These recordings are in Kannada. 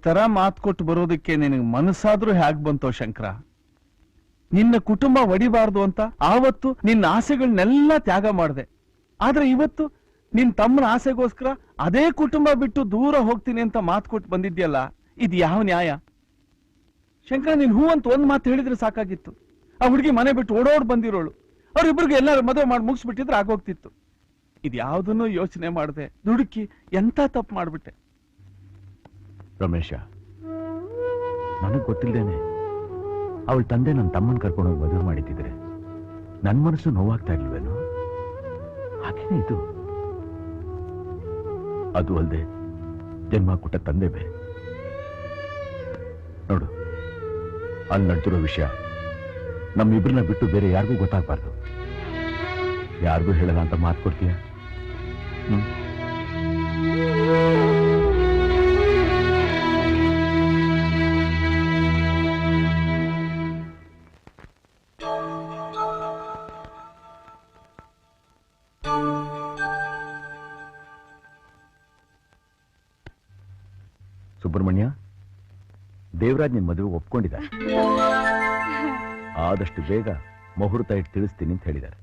ತರ ಮಾತು ಕೊಟ್ಟು ಬರೋದಕ್ಕೆ ನಿನಗೆ ಮನಸ್ಸಾದ್ರೂ ಹೇಗ್ ಬಂತೋ ಶಂಕರ? ನಿನ್ನ ಕುಟುಂಬ ಒಡಿಬಾರ್ದು ಅಂತ ಆವತ್ತು ನಿನ್ನ ಆಸೆಗಳನ್ನೆಲ್ಲ ತ್ಯಾಗ ಮಾಡಿದೆ. ಆದ್ರೆ ಇವತ್ತು ನಿನ್ ತಮ್ಮನ ಆಸೆಗೋಸ್ಕರ ಅದೇ ಕುಟುಂಬ ಬಿಟ್ಟು ದೂರ ಹೋಗ್ತೀನಿ ಅಂತ ಮಾತು ಕೊಟ್ಟು ಬಂದಿದ್ಯಲ್ಲ, ಇದು ಯಾವ ನ್ಯಾಯ? ಶಂಕರ, ನೀನ್ ಹೂ ಅಂತ ಒಂದ್ ಮಾತು ಹೇಳಿದ್ರೆ ಸಾಕಾಗಿತ್ತು. ಆ ಹುಡುಗಿ ಮನೆ ಬಿಟ್ಟು ಓಡೋಡ್ ಬಂದಿರೋಳು. ಅವ್ರಿಬ್ರಿಗೆ ಎಲ್ಲಾರು ಮದುವೆ ಮಾಡಿ ಮುಗಿಸ್ಬಿಟ್ಟಿದ್ರೆ ಆಗೋಗ್ತಿತ್ತು. ಇದು ಯಾವ್ದನ್ನು ಯೋಚನೆ ಮಾಡದೆ ದುಡುಕಿ ಎಂತ ತಪ್ಪು ಮಾಡ್ಬಿಟ್ಟೆ. ರಮೇಶ, ನನಗ್ ಗೊತ್ತಿಲ್ದೇನೆ ಅವಳ ತಂದೆ ನನ್ನ ತಮ್ಮನ್ ಕರ್ಕೊಂಡೋಗಿ ಮದುವೆ ಮಾಡಿದ್ದಿದ್ರೆ ನನ್ನ ಮನಸ್ಸು ನೋವಾಗ್ತಾ ಇರ್ಲಿಲ್ವೇನೋ? ಹಾಗೇನೆ ಇದು. ಅದು ಅಲ್ಲದೆ ಜನ್ಮ ಕೊಟ್ಟ ತಂದೆ ಬೇರೆ. ನೋಡು, ಅಲ್ಲಿ ನಡೆದಿರೋ ವಿಷಯ ನಮ್ಮಿಬ್ರನ್ನ ಬಿಟ್ಟು ಬೇರೆ ಯಾರಿಗೂ ಗೊತ್ತಾಗಬಾರ್ದು. ಯಾರಿಗೂ ಹೇಳಲ್ಲ ಅಂತ ಮಾತು ಕೊಡ್ತೀಯ? ಸುಬ್ರಹ್ಮಣ್ಯ, ದೇವರಾಜ್ ನಿನ್ ಮದುವೆ ಒಪ್ಕೊಂಡಿದ್ದಾರೆ. ಆದಷ್ಟು ಬೇಗ ಮುಹೂರ್ತ ಇಟ್ಟು ತಿಳಿಸ್ತೀನಿ ಅಂತ ಹೇಳಿದ್ದಾರೆ.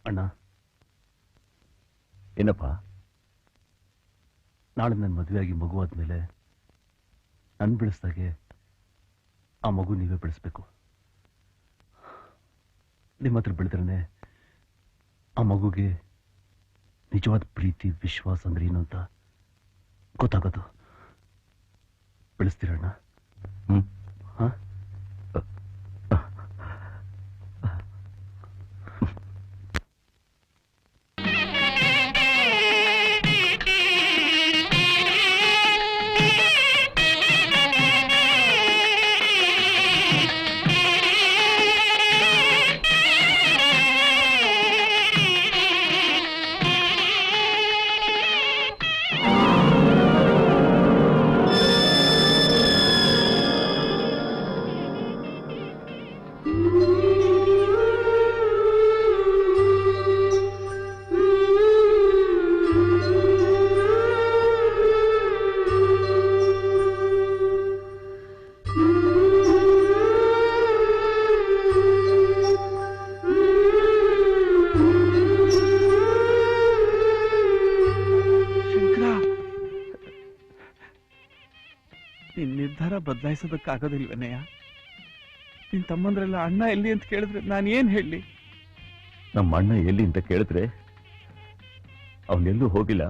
ಅಣ್ಣ, ಏನಪ್ಪ, ನಾಳೆ ನನ್ನ ಮದುವೆಯಾಗಿ ಮಗು ಆದ್ಮೇಲೆ ನನ್ ಬೆಳೆಸ್ದಾಗೆ ಆ ಮಗು ನೀವೇ ಬೆಳೆಸ್ಬೇಕು. ನಿಮ್ಮ ಹತ್ರ ಬೆಳೆದ್ರನೆ ಆ ಮಗುಗೆ ನಿಜವಾದ ಪ್ರೀತಿ ವಿಶ್ವಾಸ ಅಂದ್ರೆ ಏನು ಅಂತ ಗೊತ್ತಾಗೋದು. ಬೆಳೆಸ್ತೀರಣ್ಣ? ಹಾ? ನಿರ್ಧಾರ ಬದಲಾಯಿಸೋದಕ್ಕಾಗೋದಿಲ್ವೇನಯ್ಯ? ನಿನ್ ತಮ್ಮಂದ್ರೆಲ್ಲ ಅಣ್ಣ ಎಲ್ಲಿ ಅಂತ ಕೇಳಿದ್ರೆ ನಾನು ಏನ್ ಹೇಳಿ? ನಮ್ಮ ಅಣ್ಣ ಎಲ್ಲಿ ಅಂತ ಕೇಳಿದ್ರೆ ಅವನೆಲ್ಲೂ ಹೋಗಿಲ್ಲ,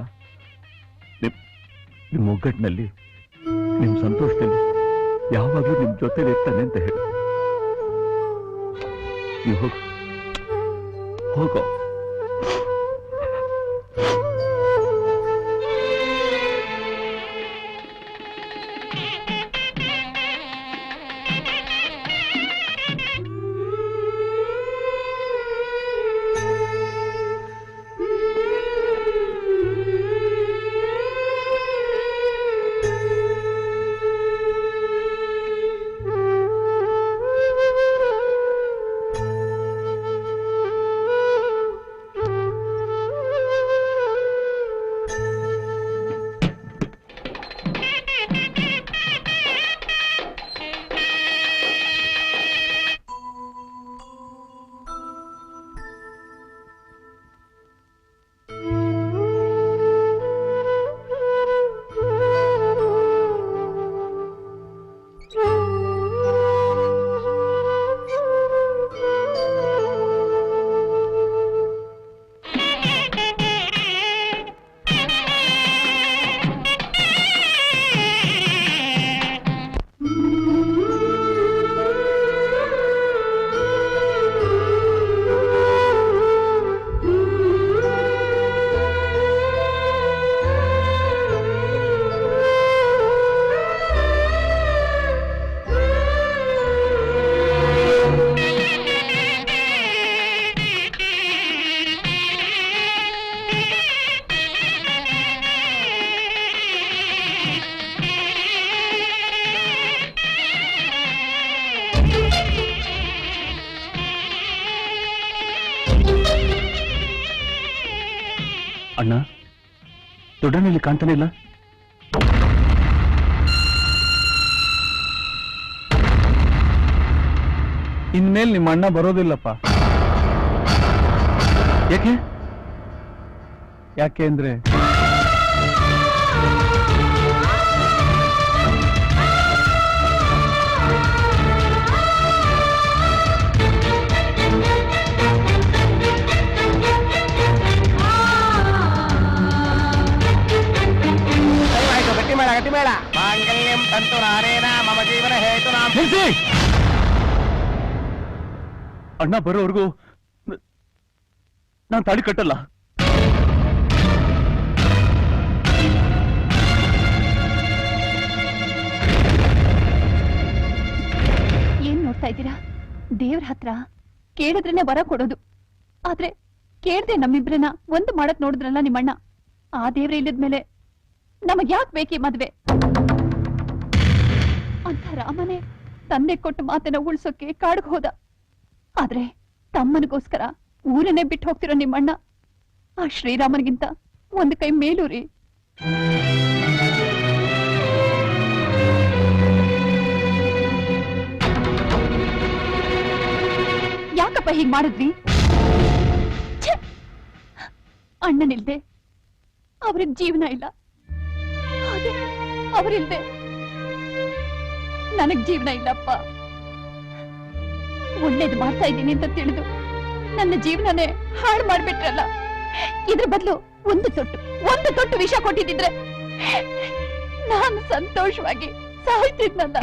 ನಿಮ್ ಒಗ್ಗಟ್ಟಿನಲ್ಲಿ, ನಿಮ್ ಸಂತೋಷದಲ್ಲಿ ಯಾವಾಗ್ಲೂ ನಿಮ್ ಜೊತೆ ಇರ್ತಾನೆ ಅಂತ ಹೇಳಿ. ನೀವು ಹೋಗೋ. ಅಣ್ಣ ದೊಡ್ಡನಲ್ಲಿ ಕಾಣ್ತಾನೆ ಇಲ್ಲ. ಇನ್ಮೇಲೆ ನಿಮ್ಮ ಅಣ್ಣ ಬರೋದಿಲ್ಲಪ್ಪ. ಯಾಕೆ? ಯಾಕೆ ಅಂದ್ರೆ ಗಟ್ಟಿಮೇಳ ಮಾಂಗಲ್ಯಂ ತಂತು ನಾನೇನ ಮಮ ಜೀವನ ಹೇತುನಾ. ಅಣ್ಣ ಬರೋವರೆಗೂ ನಾನು ತಾಳಿ ಕಟ್ಟಲ್ಲ. ಏನ್ ನೋಡ್ತಾ ಇದ್ದೀರಾ? ದೇವ್ರ ಹತ್ರ ಕೇಳಿದ್ರೇನೆ ವರ ಕೊಡೋದು, ಆದ್ರೆ ಕೇಳ್ದೆ ನಮ್ಮಿಬ್ರನ್ನ ಒಂದು ಮಾಡಕ್ ನೋಡಿದ್ರಲ್ಲ ನಿಮ್ಮಣ್ಣ. ಆ ದೇವ್ರ ಇಲ್ಲದ್ಮೇಲೆ ನಮಗ್ ಯಾಕೆ ಬೇಕಿ ಮದ್ವೆ ಅಂತ ರಾಮನೇ ತಂದೆ ಕೊಟ್ಟ ಮಾತನ್ನ ಉಳ್ಸೋಕೆ ಕಾಡ್ಗ್ ಹೋದ. ಆದ್ರೆ ತಮ್ಮನಿಗೋಸ್ಕರ ಊರನ್ನೇ ಬಿಟ್ಟು ಹೋಗ್ತಿರೋ ನಿಮ್ಮಣ್ಣ ಆ ಶ್ರೀರಾಮನಿಗಿಂತ ಒಂದು ಕೈ ಮೇಲೂರಿ. ಯಾಕಪ್ಪ ಹೀಗ್ ಮಾಡಿದ್ವಿ? ಅಣ್ಣನಿಲ್ದೆ ಅವ್ರಿಗೆ ಜೀವನ ಇಲ್ಲ, ಹಾಗೆ ಅವರಿಲ್ದೆ ನನಗ್ ಜೀವನ ಇಲ್ಲಪ್ಪ. ಒಳ್ಳೇದು ಮಾಡ್ತಾ ಇದ್ದೀನಿ ಅಂತ ತಿಳಿದು ನನ್ನ ಜೀವನನೇ ಹಾಳು ಮಾಡ್ಬಿಟ್ರಲ್ಲ. ಇದ್ರ ಬದಲು ಒಂದು ತೊಟ್ಟು ವಿಷ ಕೊಟ್ಟಿದ್ರೆ ನಾನು ಸಂತೋಷವಾಗಿ ಸಾಯ್ತಿದ್ನಲ್ಲ.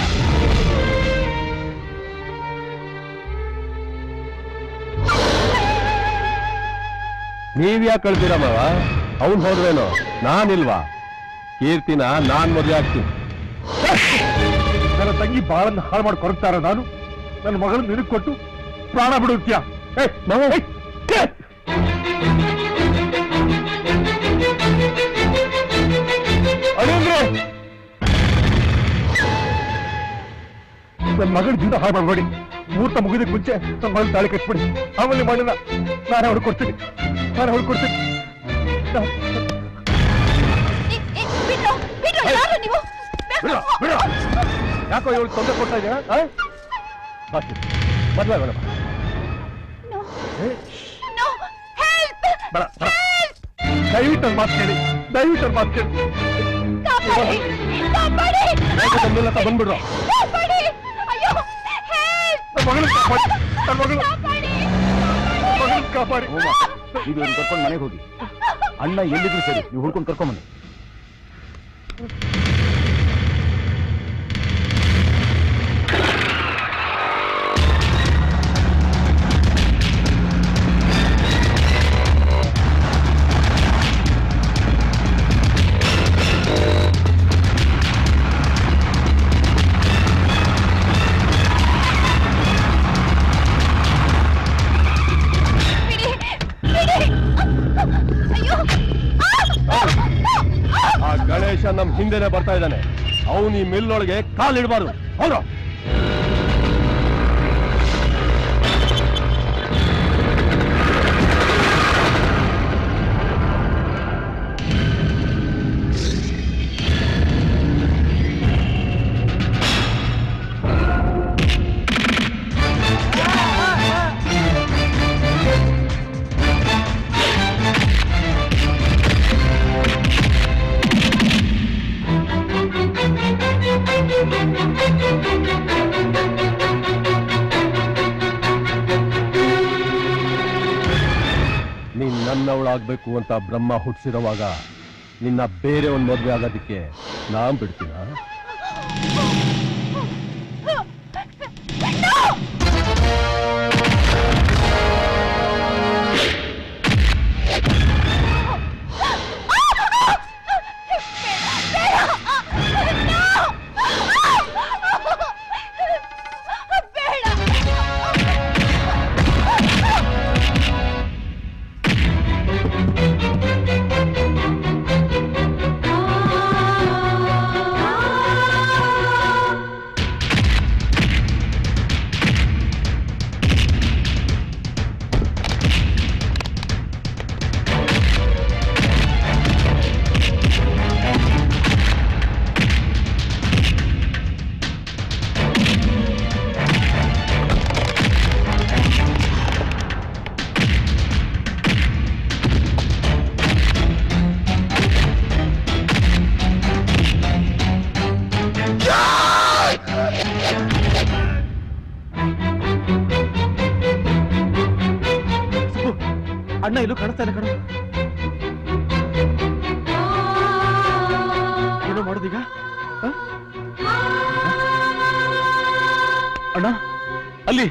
ನೀವ್ಯಾಕೆ ಕಳ್ತೀರ ಮಾವ? ಅವನ್ ಹೋದ್ರೇನು, ನಾನಿಲ್ವಾ? ಕೀರ್ತಿನ ನಾನ್ ಮದುವೆ ಆಗ್ತೀನಿ. ನನ್ನ ತಂಗಿ ಬಾಳನ್ನ ಹಾಳು ಮಾಡಿ ಕೊರಗ್ತಾರ ನಾನು ನನ್ನ ಮಗಳನ್ನ ನಿನಗ್ ಕೊಟ್ಟು ಪ್ರಾಣ ಬಿಡುತ್ತೀಯ? ನನ್ನ ಮಗಳ ಜೀವನ ಹಾಳು ಮಾಡಬೇಡಿ. ಮುಹೂರ್ತ ಮುಗಿದಕ್ಕೆ ಮುಂಚೆ ನನ್ನ ಮಗಳ ತಾಳಿ ಕಟ್ಬಿಡಿ. ಆಮೇಲೆ ಮಾಡಲ್ಲ, ನಾನೇ ಹೊಡ್ಕೊಡ್ತೀನಿ. ಯಾಕೋ ಇವಳು ತೊಂದರೆ ಕೊಡ್ತಾ ಇದೆಯಾ? ಮದ್ವೆ ಬೇಡ, ದಯವಿಟ್ಟು ಮಾತು ಕೇಳಿ, ಬಂದ್ಬಿಡ್ರು. ಕಾಪಾಡಿ. ಇದು ಕರ್ಕೊಂಡು ಮನೆಗೆ ಹೋಗಿ. ಅಣ್ಣ ಎಲ್ಲಿದ್ರು ಸರಿ, ನೀವು ಹುಡ್ಕೊಂಡು ಕರ್ಕೊಂಬನ್ನಿ. ಗಣೇಶ ನಮ್ ಹಿಂದೆನೆ ಬರ್ತಾ ಇದ್ದಾನೆ. ಅವನು ಈ ಮಿಲ್ಲೊಳಗೆ ಕಾಲಿಡಬಾರ್ದು. ಹೌದು, ನೀನ್ ನನ್ನವಳಾಗ್ಬೇಕು ಅಂತ ಬ್ರಹ್ಮ ಹುಟ್ಟಿಸಿರುವಾಗ ನಿನ್ನ ಬೇರೆ ಒಂದು ಮದುವೆ ಆಗೋದಕ್ಕೆ ನಾನ್ ಬಿಡ್ತೀನ? ಎಲ್ಲೂ ಕಾಣಿಸ್ತಾ ಇಲ್ಲ ಕಣ. ಏನೋ ಮಾಡೋದೀಗ? ಅಣ್ಣ ಅಲ್ಲಿ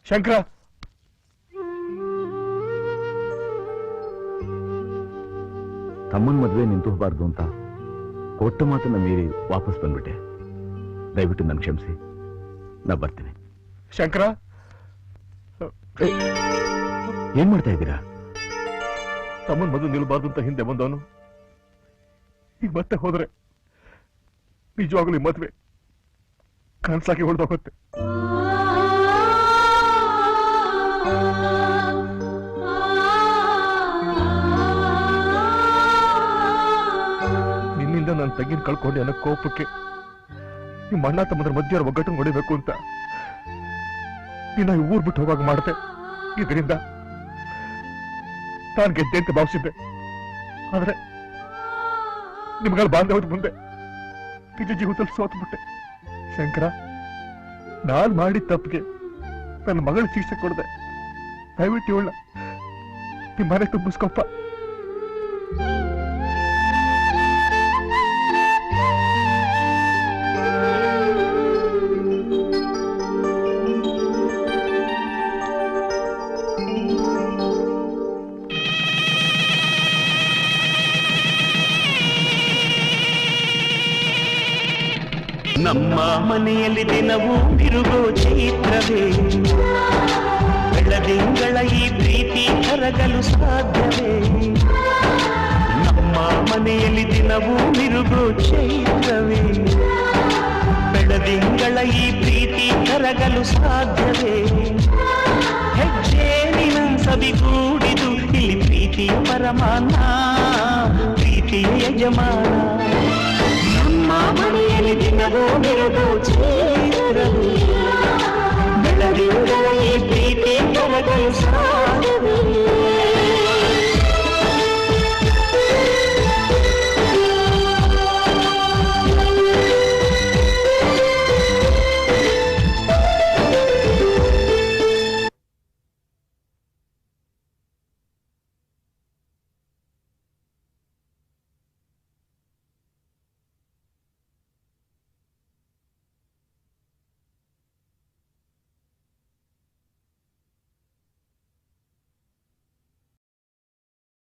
ಶಂಕರ, ತಮ್ಮನ ಮದುವೆ ನಿಂತು ಹೋಗಬಾರ್ದು ಅಂತ ಕೊಟ್ಟ ಮಾತನ್ನ ಮೀರಿ ವಾಪಸ್ ಬಂದ್ಬಿಟ್ಟೆ. ದಯವಿಟ್ಟು ನನ್ ಕ್ಷಮಿಸಿ, ನಾ ಬರ್ತೀನಿ. ಶಂಕರ, ಏನ್ ಮಾಡ್ತಾ ಇದ್ದೀರಾ? ತಮ್ಮನ ಮದುವೆ ನಿಲ್ಬಾರ್ದು ಅಂತ ಹಿಂದೆ ಬಂದವನು ಈಗ ಮತ್ತೆ ಹೋದ್ರೆ ನಿಜವಾಗ್ಲೂ ಈ ಮದುವೆ ಕನ್ಸಾಗಿ ಹೊಡೆದೋಗುತ್ತೆ. ನಿನ್ನಿಂದ ನನ್ನ ತಂಗಿನ ಕಳ್ಕೊಂಡೆ ಅನ್ನೋ ಕೋಪಕ್ಕೆ ನಿಮ್ಮ ಅಣ್ಣ ತಮ್ಮದ್ರ ಮಧ್ಯೆ ಒಗ್ಗಟ್ಟು ಹೊಡಿಬೇಕು ಅಂತ ನಿನ್ನ ಊರ್ ಬಿಟ್ಟು ಹೋಗಾಗ ಮಾಡ್ದೆ. ಇದರಿಂದ ನಾನು ಗೆದ್ದೆ ಅಂತ ಭಾವಿಸಿದ್ದೆ. ಆದ್ರೆ ನಿಮ್ಗಳ ಬಾಂಧವ್ಯದ ಮುಂದೆ ನಿಜ ಜೀವಿತದಲ್ಲಿ ಸೋತ್ಬಿಟ್ಟೆ. ಶಂಕರ, ನಾನ್ ಮಾಡಿದ ತಪ್ಪಿಗೆ ನನ್ನ ಮಗಳ ಶಿಕ್ಷೆ ಕೊಡದೆ ದಯವಿಟ್ಟು ಇವಳ ನಿಮ್ಮ ಮನೆ ತುಂಬಿಸ್ಕೊಪ್ಪ. ನಮ್ಮ ಮನೆಯಲ್ಲಿ ದಿನವೂ ತಿರುಗೋ ಚೈತ್ರವೇ, ಬೆಳದಿಂಗಳ ಈ ಪ್ರೀತಿ ಕರಗಲು ಸಾಧ್ಯವೇ? ನಮ್ಮ ಮನೆಯಲ್ಲಿ ದಿನವೂ ತಿರುಗೋ ಚೈತ್ರವೇ, ಬೆಳದಿಂಗಳ ಈ ಪ್ರೀತಿ ಕರಗಲು ಸಾಧ್ಯವೇ? ಹೆಜ್ಜೆ ನಿನ ಸವಿಗೂಡಿದು ಇಲ್ಲಿ ಪ್ರೀತಿಯ ಪರಮಾನ ಪ್ರೀತಿಯ ಯಜಮಾನ ನಮ್ಮ ಮನೆಯಲ್ಲಿ ದಿನವೂ ಬೆಳೆದು ಚೇರವು ಬೆಳದಿಂಗಳ ಈ ಪ್ರೀತಿ ಕರಗಳು